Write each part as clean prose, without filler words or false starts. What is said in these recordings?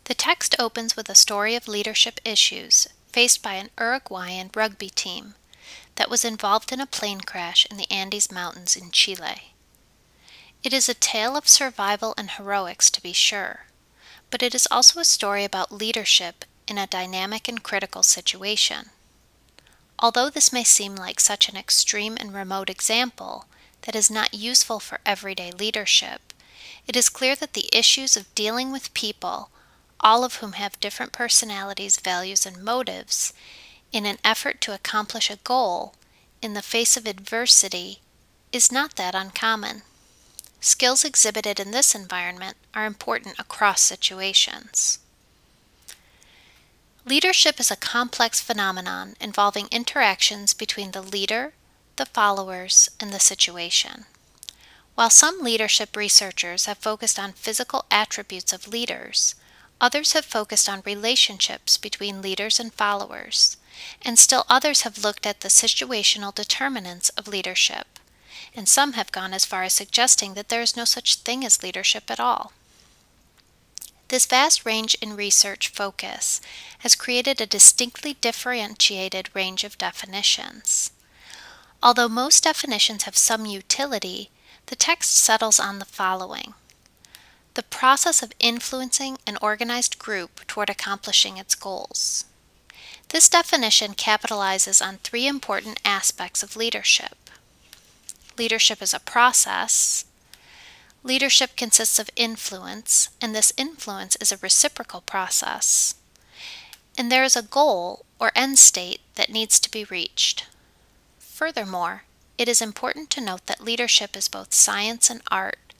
The text opens with a story of leadership issues faced by an Uruguayan rugby team that was involved in a plane crash in the Andes Mountains in Chile. It is a tale of survival and heroics, to be sure, but it is also a story about leadership in a dynamic and critical situation. Although this may seem like such an extreme and remote example that is not useful for everyday leadership, it is clear that the issues of dealing with people, all of whom have different personalities, values, and motives, in an effort to accomplish a goal in the face of adversity, is not that uncommon. Skills exhibited in this environment are important across situations. Leadership is a complex phenomenon involving interactions between the leader, the followers, and the situation. While some leadership researchers have focused on physical attributes of leaders, others have focused on relationships between leaders and followers, and still others have looked at the situational determinants of leadership, and some have gone as far as suggesting that there is no such thing as leadership at all. This vast range in research focus has created a distinctly differentiated range of definitions. Although most definitions have some utility, the text settles on the following: the process of influencing an organized group toward accomplishing its goals. This definition capitalizes on three important aspects of leadership. Leadership is a process. Leadership consists of influence, and this influence is a reciprocal process. And there is a goal or end state that needs to be reached. Furthermore, it is important to note that leadership is both science and art.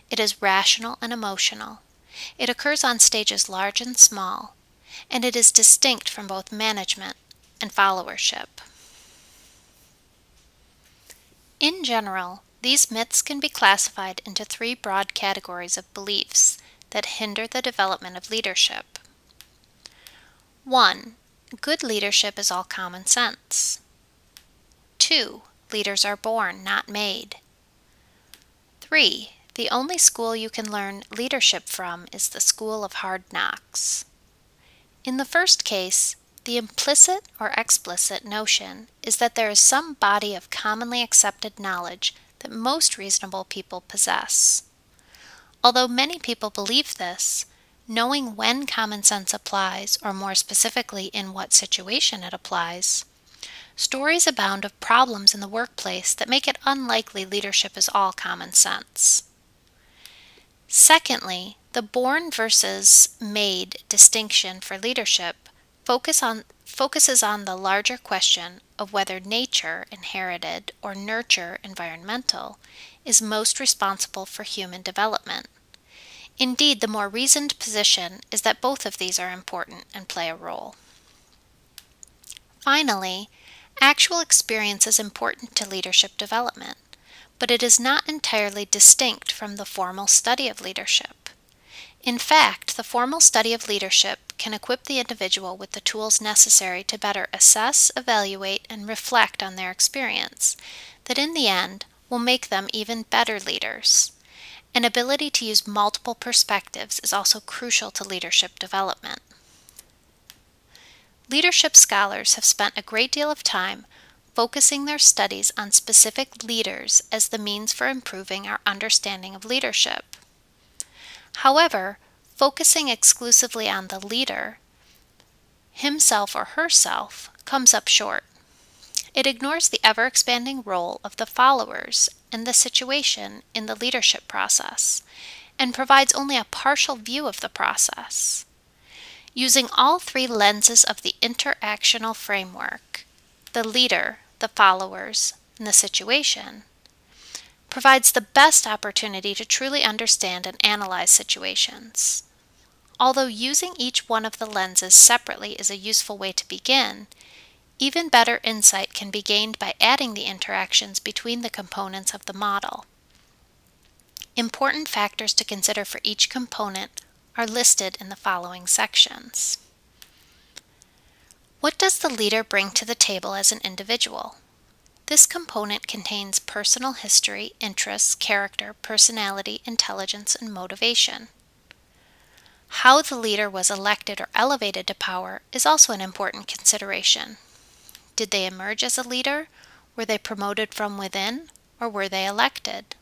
It is rational and emotional. It occurs on stages large and small, and it is distinct from both management and followership. In general, these myths can be classified into three broad categories of beliefs that hinder the development of leadership. 1. Good leadership is all common sense. 2. Leaders are born, not made. 3. The only school you can learn leadership from is the school of hard knocks. In the first case, the implicit or explicit notion is that there is some body of commonly accepted knowledge that most reasonable people possess. Although many people believe this, knowing when common sense applies, or more specifically in what situation it applies, stories abound of problems in the workplace that make it unlikely leadership is all common sense. Secondly, the born versus made distinction for leadership focuses on the larger question of whether nature, inherited, or nurture, environmental, is most responsible for human development. Indeed, the more reasoned position is that both of these are important and play a role. Finally, actual experience is important to leadership development, but it is not entirely distinct from the formal study of leadership. In fact, the formal study of leadership can equip the individual with the tools necessary to better assess, evaluate, and reflect on their experience, that in the end will make them even better leaders. An ability to use multiple perspectives is also crucial to leadership development. Leadership scholars have spent a great deal of time focusing their studies on specific leaders as the means for improving our understanding of leadership. However, focusing exclusively on the leader, himself or herself, comes up short. It ignores the ever-expanding role of the followers and the situation in the leadership process, and provides only a partial view of the process. Using all three lenses of the interactional framework, the leader, the followers, and the situation, provides the best opportunity to truly understand and analyze situations. Although using each one of the lenses separately is a useful way to begin, even better insight can be gained by adding the interactions between the components of the model. Important factors to consider for each component are listed in the following sections. What does the leader bring to the table as an individual? This component contains personal history, interests, character, personality, intelligence, and motivation. How the leader was elected or elevated to power is also an important consideration. Did they emerge as a leader? Were they promoted from within? Or were they elected?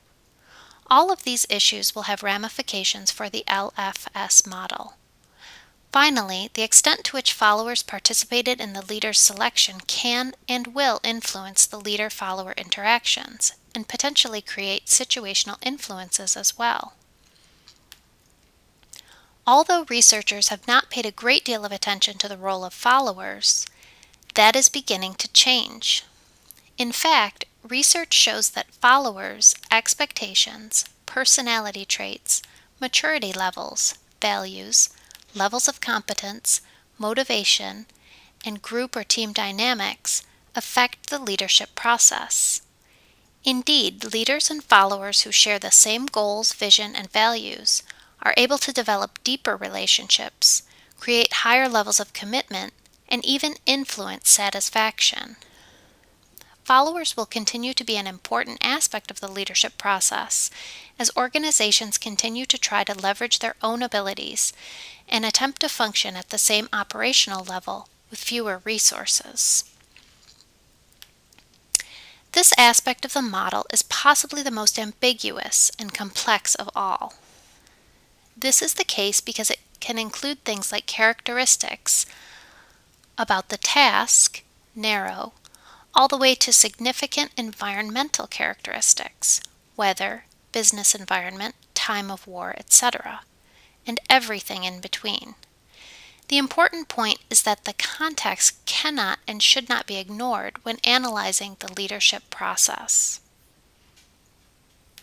All of these issues will have ramifications for the LFS model. Finally, the extent to which followers participated in the leader's selection can and will influence the leader-follower interactions and potentially create situational influences as well. Although researchers have not paid a great deal of attention to the role of followers, that is beginning to change. In fact, research shows that followers' expectations, personality traits, maturity levels, values, levels of competence, motivation, and group or team dynamics affect the leadership process. Indeed, leaders and followers who share the same goals, vision, and values are able to develop deeper relationships, create higher levels of commitment, and even influence satisfaction. Followers will continue to be an important aspect of the leadership process as organizations continue to try to leverage their own abilities and attempt to function at the same operational level with fewer resources. This aspect of the model is possibly the most ambiguous and complex of all. This is the case because it can include things like characteristics about the task, narrow, all the way to significant environmental characteristics, weather, business environment, time of war, etc., and everything in between. The important point is that the context cannot and should not be ignored when analyzing the leadership process.